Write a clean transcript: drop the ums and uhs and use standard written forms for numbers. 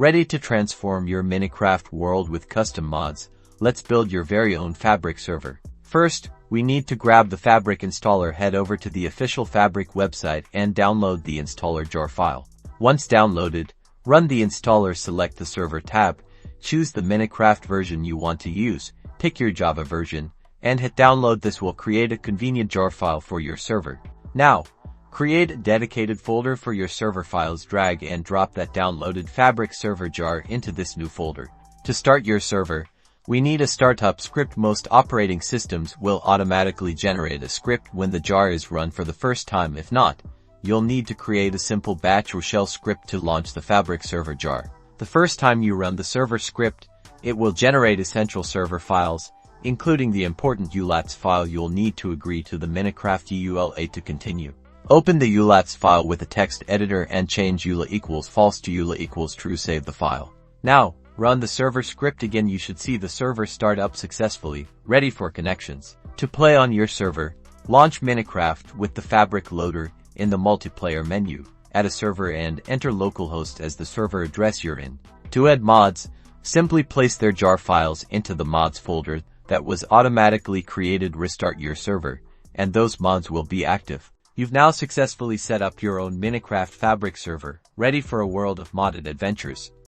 Ready to transform your Minecraft world with custom mods? Let's build your very own Fabric server. First, we need to grab the Fabric installer. Head over to the official Fabric website and download the installer jar file. Once downloaded, run the installer, select the server tab, choose the Minecraft version you want to use, pick your Java version, and hit download. This will create a convenient jar file for your server. Now, create a dedicated folder for your server files. Drag and drop that downloaded Fabric server jar into this new folder. To start your server, we need a startup script. Most operating systems will automatically generate a script when the jar is run for the first time. If not, you'll need to create a simple batch or shell script to launch the Fabric server jar. The first time you run the server script, it will generate essential server files, including the important EULA file. You'll need to agree to the Minecraft EULA to continue. Open the EULA file with a text editor and change EULA equals false to EULA equals true. Save the file. Now, run the server script again. You should see the server start up successfully, ready for connections. To play on your server, launch Minecraft with the Fabric loader. In the multiplayer menu, add a server and enter localhost as the server address you're in. To add mods, simply place their jar files into the mods folder that was automatically created. Restart your server, and those mods will be active. You've now successfully set up your own Minecraft Fabric server, ready for a world of modded adventures.